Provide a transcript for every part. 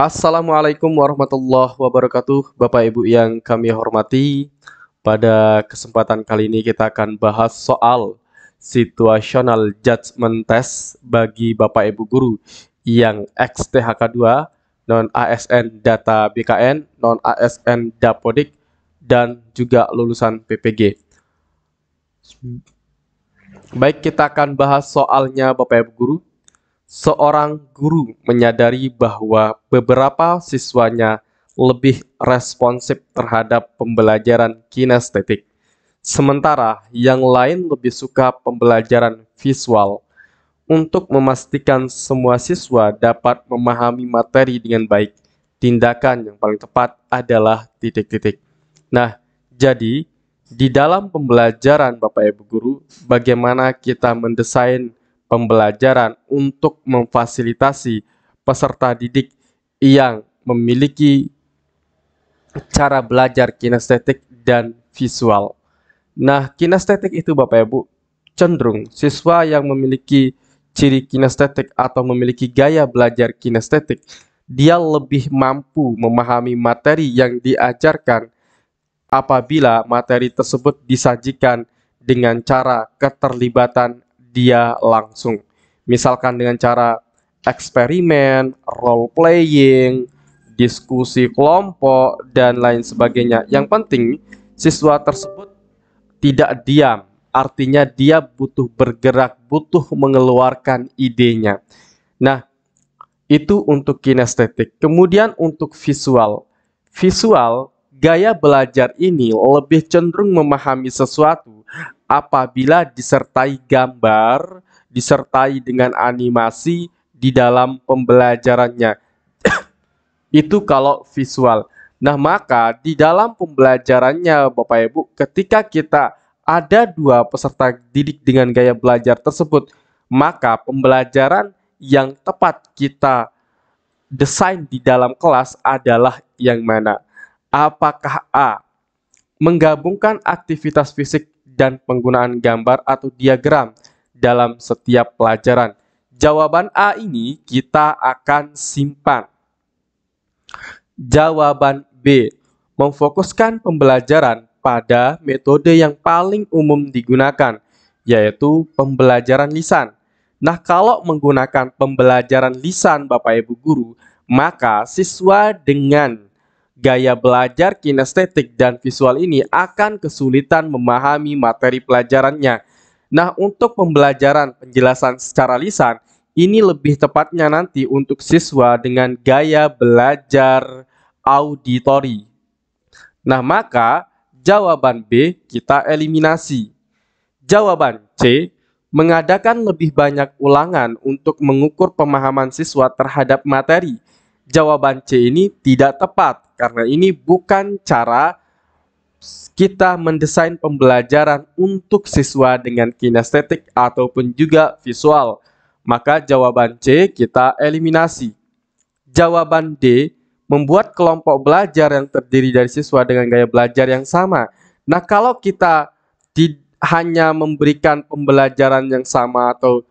Assalamualaikum warahmatullahi wabarakatuh, Bapak Ibu yang kami hormati. Pada kesempatan kali ini kita akan bahas soal situational judgment test bagi Bapak Ibu guru yang XTHK 2, non ASN Data BKN, non ASN Dapodik, dan juga lulusan PPG. Baik, kita akan bahas soalnya Bapak Ibu guru. Seorang guru menyadari bahwa beberapa siswanya lebih responsif terhadap pembelajaran kinestetik, sementara yang lain lebih suka pembelajaran visual. Untuk memastikan semua siswa dapat memahami materi dengan baik, tindakan yang paling tepat adalah titik-titik. Nah, jadi di dalam pembelajaran Bapak Ibu guru, bagaimana kita mendesain pembelajaran untuk memfasilitasi peserta didik yang memiliki cara belajar kinestetik dan visual. Nah, kinestetik itu Bapak Ibu cenderung siswa yang memiliki ciri kinestetik atau memiliki gaya belajar kinestetik, dia lebih mampu memahami materi yang diajarkan apabila materi tersebut disajikan dengan cara keterlibatan dia langsung. Misalkan dengan cara eksperimen, role playing, diskusi kelompok, dan lain sebagainya. Yang penting siswa tersebut tidak diam, artinya dia butuh bergerak, butuh mengeluarkan idenya. Nah, itu untuk kinestetik. Kemudian untuk visual. Visual, gaya belajar ini lebih cenderung memahami sesuatu apabila disertai gambar, disertai dengan animasi di dalam pembelajarannya. Itu kalau visual. Nah, maka di dalam pembelajarannya Bapak Ibu, ketika kita ada dua peserta didik dengan gaya belajar tersebut, maka pembelajaran yang tepat kita desain di dalam kelas adalah yang mana? Apakah A, menggabungkan aktivitas fisik dan penggunaan gambar atau diagram dalam setiap pelajaran? Jawaban A ini kita akan simpan. Jawaban B, memfokuskan pembelajaran pada metode yang paling umum digunakan, yaitu pembelajaran lisan. Nah, kalau menggunakan pembelajaran lisan Bapak Ibu guru, maka siswa dengan gaya belajar kinestetik dan visual ini akan kesulitan memahami materi pelajarannya. Nah, untuk pembelajaran penjelasan secara lisan, ini lebih tepatnya nanti untuk siswa dengan gaya belajar auditori. Nah, maka jawaban B kita eliminasi. Jawaban C, mengadakan lebih banyak ulangan untuk mengukur pemahaman siswa terhadap materi. Jawaban C ini tidak tepat, karena ini bukan cara kita mendesain pembelajaran untuk siswa dengan kinestetik ataupun juga visual. Maka jawaban C kita eliminasi. Jawaban D, membuat kelompok belajar yang terdiri dari siswa dengan gaya belajar yang sama. Nah, kalau kita hanya memberikan pembelajaran yang sama atau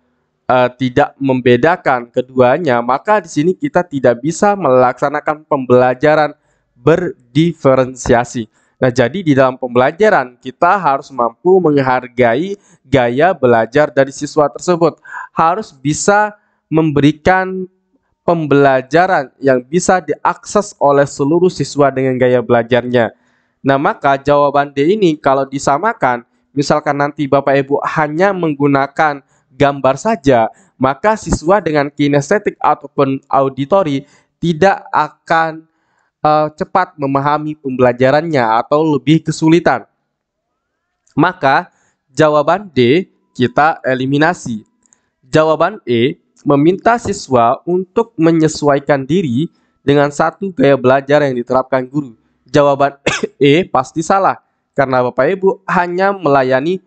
tidak membedakan keduanya, maka di sini kita tidak bisa melaksanakan pembelajaran berdiferensiasi. Nah, jadi di dalam pembelajaran kita harus mampu menghargai gaya belajar dari siswa tersebut. Harus bisa memberikan pembelajaran yang bisa diakses oleh seluruh siswa dengan gaya belajarnya. Nah, maka jawaban D ini kalau disamakan, misalkan nanti Bapak Ibu hanya menggunakan gambar saja, maka siswa dengan kinestetik ataupun auditori tidak akan cepat memahami pembelajarannya atau lebih kesulitan. Maka jawaban D kita eliminasi. Jawaban E, meminta siswa untuk menyesuaikan diri dengan satu gaya belajar yang diterapkan guru. Jawaban E pasti salah, karena Bapak Ibu hanya melayani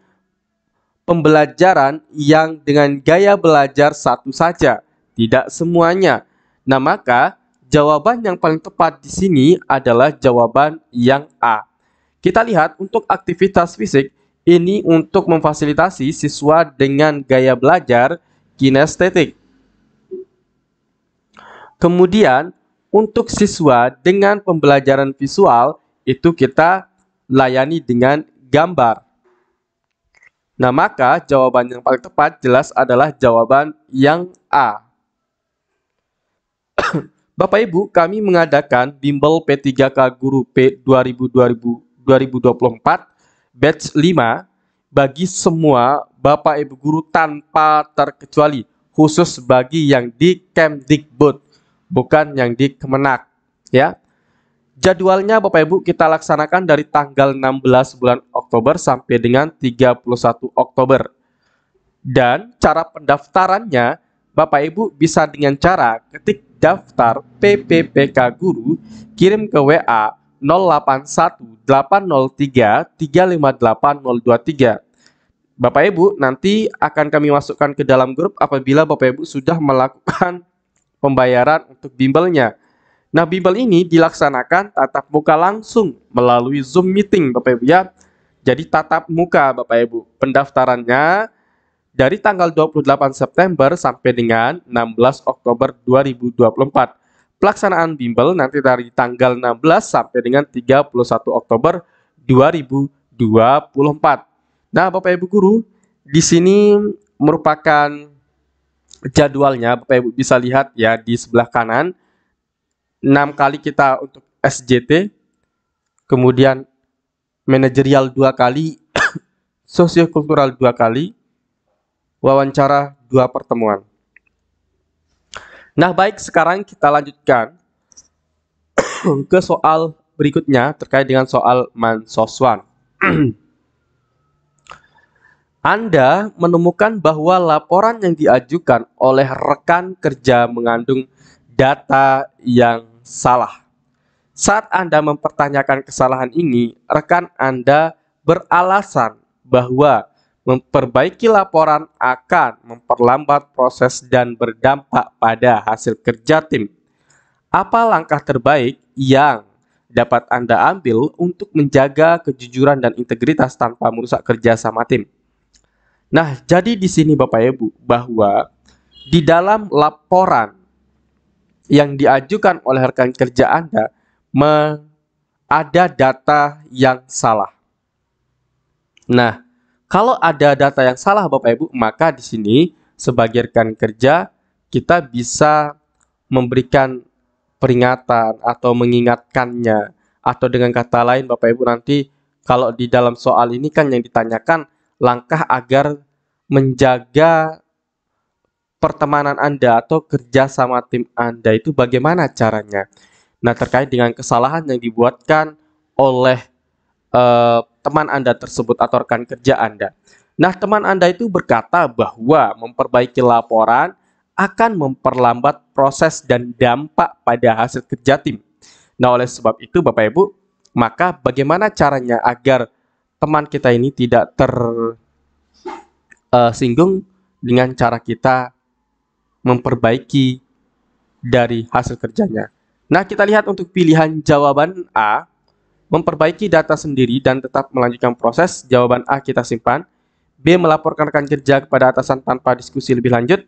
pembelajaran yang dengan gaya belajar satu saja, tidak semuanya. Nah, maka jawaban yang paling tepat di sini adalah jawaban yang A. Kita lihat untuk aktivitas fisik, ini untuk memfasilitasi siswa dengan gaya belajar kinestetik. Kemudian Untuk siswa dengan pembelajaran visual, itu kita layani dengan gambar. Nah, maka jawaban yang paling tepat jelas adalah jawaban yang A. Bapak Ibu, kami mengadakan bimbel P3K Guru P 2024 batch 5 bagi semua Bapak Ibu guru tanpa terkecuali, khusus bagi yang di Kemdikbud, bukan yang di Kemenak, ya. Jadwalnya Bapak Ibu kita laksanakan dari tanggal 16 bulan Oktober sampai dengan 31 Oktober. Dan cara pendaftarannya Bapak Ibu bisa dengan cara ketik daftar PPPK Guru, kirim ke WA 081803358023. Bapak Ibu nanti akan kami masukkan ke dalam grup apabila Bapak Ibu sudah melakukan pembayaran untuk bimbelnya. Nah, bimbel ini dilaksanakan tatap muka langsung melalui Zoom meeting Bapak Ibu ya. Jadi tatap muka Bapak Ibu. Pendaftarannya dari tanggal 28 September sampai dengan 16 Oktober 2024. Pelaksanaan bimbel nanti dari tanggal 16 sampai dengan 31 Oktober 2024. Nah, Bapak Ibu guru, di sini merupakan jadwalnya. Bapak Ibu bisa lihat ya di sebelah kanan. 6 kali kita untuk SJT, kemudian manajerial 2 kali, sosiokultural 2 kali, wawancara 2 pertemuan. Nah, baik, sekarang kita lanjutkan ke soal berikutnya terkait dengan soal Mansoswan. Anda menemukan bahwa laporan yang diajukan oleh rekan kerja mengandung data yang salah. Saat Anda mempertanyakan kesalahan ini, rekan Anda beralasan bahwa memperbaiki laporan akan memperlambat proses dan berdampak pada hasil kerja tim. Apa langkah terbaik yang dapat Anda ambil untuk menjaga kejujuran dan integritas tanpa merusak kerja sama tim? Nah, jadi di sini Bapak Ibu, bahwa di dalam laporan yang diajukan oleh rekan kerja Anda ada data yang salah. Nah, kalau ada data yang salah Bapak Ibu, maka di sini sebagai rekan kerja kita bisa memberikan peringatan atau mengingatkannya, atau dengan kata lain Bapak Ibu nanti kalau di dalam soal ini kan yang ditanyakan langkah agar menjaga pertemanan Anda atau kerja sama tim Anda itu bagaimana caranya. Nah, terkait dengan kesalahan yang dibuatkan oleh teman Anda tersebut atau rekan kerja Anda. Nah, teman Anda itu berkata bahwa memperbaiki laporan akan memperlambat proses dan dampak pada hasil kerja tim. Nah, oleh sebab itu Bapak Ibu, maka bagaimana caranya agar teman kita ini tidak tersinggung dengan cara kita memperbaiki dari hasil kerjanya. Nah, kita lihat untuk pilihan jawaban A, memperbaiki data sendiri dan tetap melanjutkan proses. Jawaban A kita simpan. B, melaporkan rekan kerja kepada atasan tanpa diskusi lebih lanjut.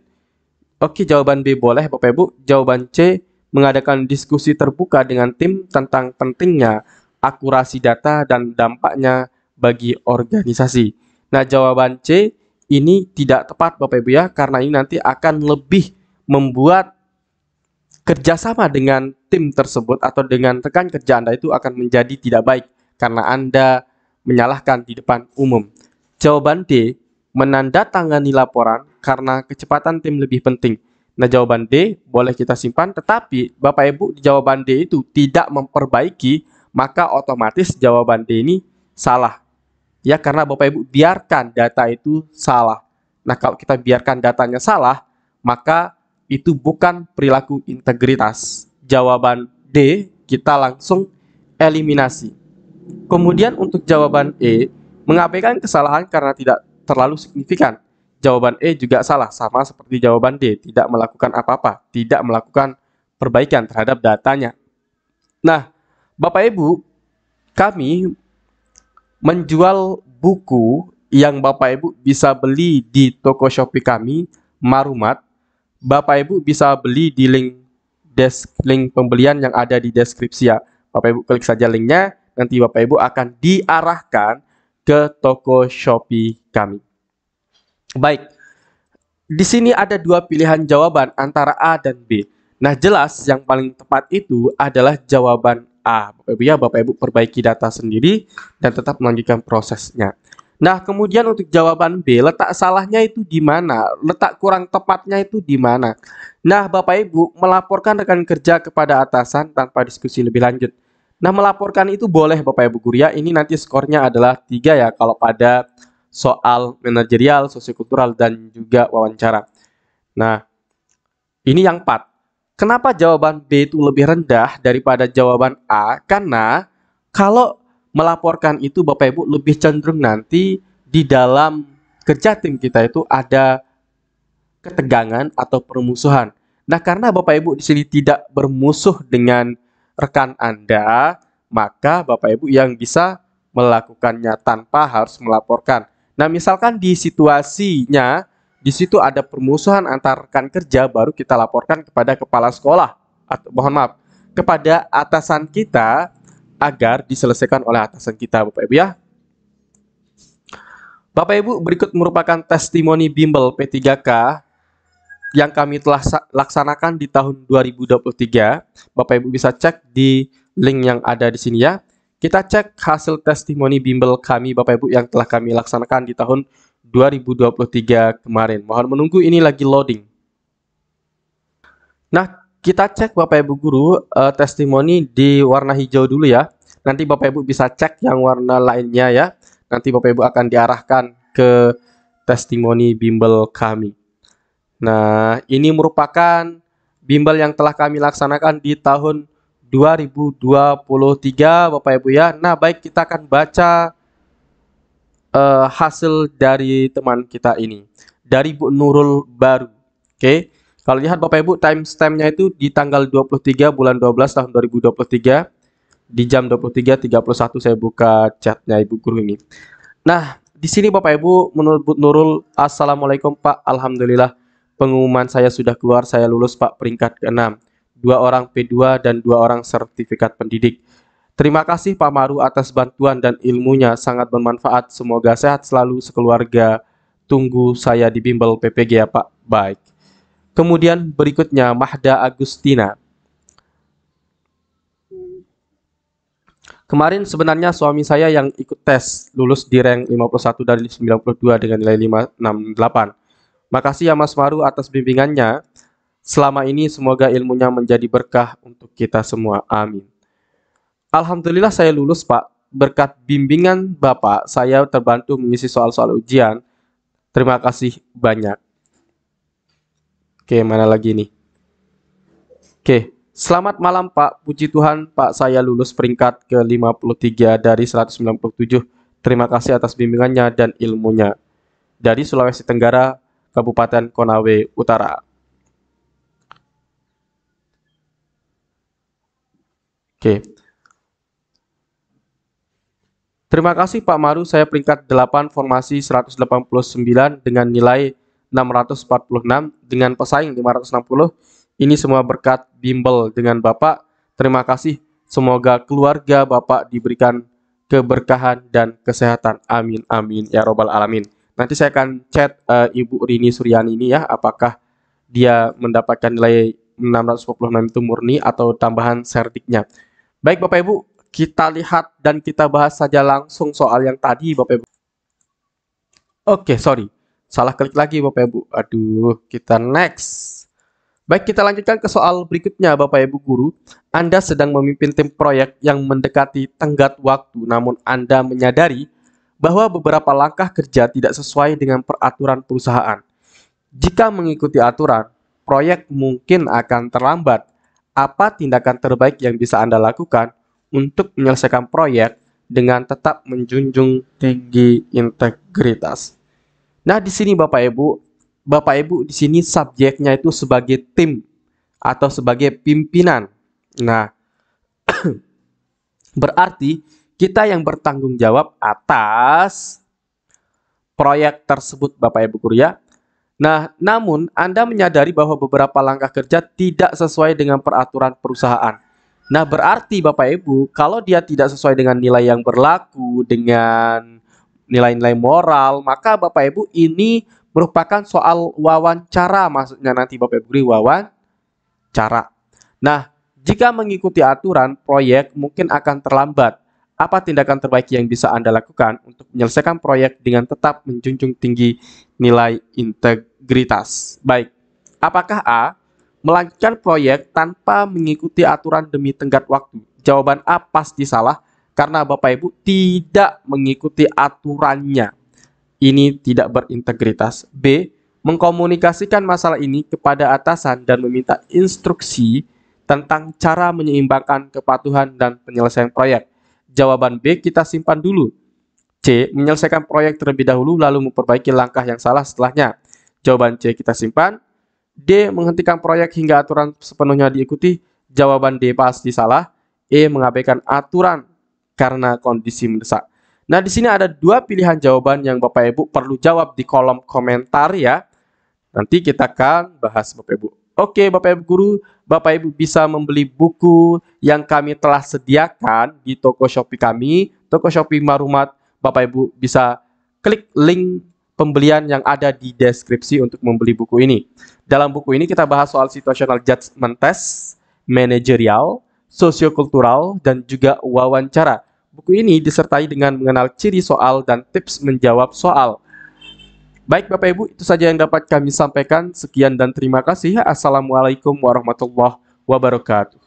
Oke, jawaban B boleh Bapak Ibu. Jawaban C, mengadakan diskusi terbuka dengan tim tentang pentingnya akurasi data dan dampaknya bagi organisasi. Nah, jawaban C ini tidak tepat Bapak Ibu ya, karena ini nanti akan lebih membuat kerjasama dengan tim tersebut atau dengan rekan kerja Anda itu akan menjadi tidak baik karena Anda menyalahkan di depan umum. Jawaban D, menandatangani laporan karena kecepatan tim lebih penting. Nah, jawaban D boleh kita simpan, tetapi Bapak Ibu di jawaban D itu tidak memperbaiki, maka otomatis jawaban D ini salah. Ya, karena Bapak Ibu biarkan data itu salah. Nah, kalau kita biarkan datanya salah, maka itu bukan perilaku integritas. Jawaban D kita langsung eliminasi. Kemudian untuk jawaban E, mengabaikan kesalahan karena tidak terlalu signifikan. Jawaban E juga salah, sama seperti jawaban D, tidak melakukan apa-apa, tidak melakukan perbaikan terhadap datanya. Nah, Bapak Ibu, kami menjual buku yang Bapak Ibu bisa beli di toko Shopee kami, Marumat. Bapak Ibu bisa beli di link link pembelian yang ada di deskripsi ya. Bapak Ibu klik saja linknya, nanti Bapak Ibu akan diarahkan ke toko Shopee kami. Baik, di sini ada dua pilihan jawaban antara A dan B. Nah, jelas yang paling tepat itu adalah jawaban A. Bapak Ibu ya, Bapak Ibu perbaiki data sendiri dan tetap melanjutkan prosesnya. Nah, kemudian untuk jawaban B, letak salahnya itu di mana? Letak kurang tepatnya itu di mana? Nah, Bapak Ibu melaporkan rekan kerja kepada atasan tanpa diskusi lebih lanjut. Nah, melaporkan itu boleh Bapak Ibu guru ya. Ini nanti skornya adalah 3 ya kalau pada soal manajerial, sosiokultural, dan juga wawancara. Nah, ini yang 4. Kenapa jawaban B itu lebih rendah daripada jawaban A? Karena kalau melaporkan itu Bapak Ibu lebih cenderung nanti di dalam kerja tim kita itu ada ketegangan atau permusuhan. Nah, karena Bapak Ibu di sini tidak bermusuh dengan rekan Anda, maka Bapak Ibu yang bisa melakukannya tanpa harus melaporkan. Nah, misalkan di situasinya di situ ada permusuhan antar rekan kerja, baru kita laporkan kepada kepala sekolah atau mohon maaf, kepada atasan kita agar diselesaikan oleh atasan kita, Bapak Ibu ya. Bapak Ibu, berikut merupakan testimoni bimbel P3K yang kami telah laksanakan di tahun 2023. Bapak Ibu bisa cek di link yang ada di sini ya. Kita cek hasil testimoni bimbel kami Bapak Ibu yang telah kami laksanakan di tahun 2023 kemarin. Mohon menunggu, ini lagi loading. Nah, kita cek Bapak Ibu guru testimoni di warna hijau dulu ya. Nanti Bapak Ibu bisa cek yang warna lainnya ya. Nanti Bapak Ibu akan diarahkan ke testimoni bimbel kami. Nah, ini merupakan bimbel yang telah kami laksanakan di tahun 2023 Bapak Ibu ya. Nah, baik, kita akan baca hasil dari teman kita ini. Dari Bu Nurul Baru. Oke. Kalau lihat Bapak Ibu, timestamp-nya itu di tanggal 23 bulan 12 tahun 2023. Di jam 23.31 saya buka chatnya Ibu Guru ini. Nah, di sini Bapak Ibu, menurut Bu Nurul, Assalamualaikum Pak, Alhamdulillah. Pengumuman saya sudah keluar, saya lulus Pak, peringkat ke-6. 2 orang P2 dan 2 orang sertifikat pendidik. Terima kasih Pak Maru atas bantuan dan ilmunya, sangat bermanfaat. Semoga sehat selalu sekeluarga. Tunggu saya di bimbel PPG ya Pak. Baik. Kemudian berikutnya Mahda Agustina. Kemarin sebenarnya suami saya yang ikut tes, lulus di rank 51 dari 92 dengan nilai 568. Makasih ya Mas Maru atas bimbingannya. Selama ini semoga ilmunya menjadi berkah untuk kita semua. Amin. Alhamdulillah saya lulus Pak. Berkat bimbingan Bapak, saya terbantu mengisi soal-soal ujian. Terima kasih banyak. Oke, mana lagi nih? Oke, selamat malam Pak. Puji Tuhan Pak, saya lulus peringkat ke-53 dari 197. Terima kasih atas bimbingannya dan ilmunya. Dari Sulawesi Tenggara, Kabupaten Konawe Utara. Oke. Terima kasih Pak Maru, saya peringkat 8 formasi 189 dengan nilai 646 dengan pesaing 560. Ini semua berkat bimbel dengan Bapak. Terima kasih. Semoga keluarga Bapak diberikan keberkahan dan kesehatan. Amin amin ya robbal alamin. Nanti saya akan chat Ibu Rini Suryani ini ya, apakah dia mendapatkan nilai 646 itu murni atau tambahan serdiknya. Baik Bapak Ibu, kita lihat dan kita bahas saja langsung soal yang tadi Bapak Ibu. Oke, sorry. Salah klik lagi Bapak Ibu. Aduh, kita next. Baik, kita lanjutkan ke soal berikutnya Bapak Ibu guru. Anda sedang memimpin tim proyek yang mendekati tenggat waktu, namun Anda menyadari bahwa beberapa langkah kerja tidak sesuai dengan peraturan perusahaan. Jika mengikuti aturan, proyek mungkin akan terlambat. Apa tindakan terbaik yang bisa Anda lakukan untuk menyelesaikan proyek dengan tetap menjunjung tinggi integritas? Nah, di sini Bapak Ibu di sini subjeknya itu sebagai tim atau sebagai pimpinan. Nah, berarti kita yang bertanggung jawab atas proyek tersebut Bapak Ibu guru ya. Nah, namun Anda menyadari bahwa beberapa langkah kerja tidak sesuai dengan peraturan perusahaan. Nah, berarti Bapak Ibu, kalau dia tidak sesuai dengan nilai yang berlaku, dengan nilai-nilai moral, maka Bapak Ibu ini merupakan soal wawancara, maksudnya nanti Bapak Ibu beri wawancara. Nah, jika mengikuti aturan, proyek mungkin akan terlambat. Apa tindakan terbaik yang bisa Anda lakukan untuk menyelesaikan proyek dengan tetap menjunjung tinggi nilai integritas? Baik, apakah A. Melanjutkan proyek tanpa mengikuti aturan demi tenggat waktu? Jawaban A pasti salah, karena Bapak Ibu tidak mengikuti aturannya. Ini tidak berintegritas. B. Mengkomunikasikan masalah ini kepada atasan dan meminta instruksi tentang cara menyeimbangkan kepatuhan dan penyelesaian proyek. Jawaban B kita simpan dulu. C. Menyelesaikan proyek terlebih dahulu lalu memperbaiki langkah yang salah setelahnya. Jawaban C kita simpan. D. Menghentikan proyek hingga aturan sepenuhnya diikuti. Jawaban D pasti salah. E. Mengabaikan aturan karena kondisi mendesak. Nah, di sini ada dua pilihan jawaban yang Bapak Ibu perlu jawab di kolom komentar ya. Nanti kita akan bahas Bapak Ibu. Oke, Bapak Ibu guru, Bapak Ibu bisa membeli buku yang kami telah sediakan di toko Shopee kami, toko Shopee Marumat. Bapak Ibu bisa klik link pembelian yang ada di deskripsi untuk membeli buku ini. Dalam buku ini kita bahas soal situational judgment test, manajerial, sosiokultural, dan juga wawancara. Buku ini disertai dengan mengenal ciri soal dan tips menjawab soal. Baik Bapak Ibu, itu saja yang dapat kami sampaikan. Sekian dan terima kasih. Assalamualaikum warahmatullahi wabarakatuh.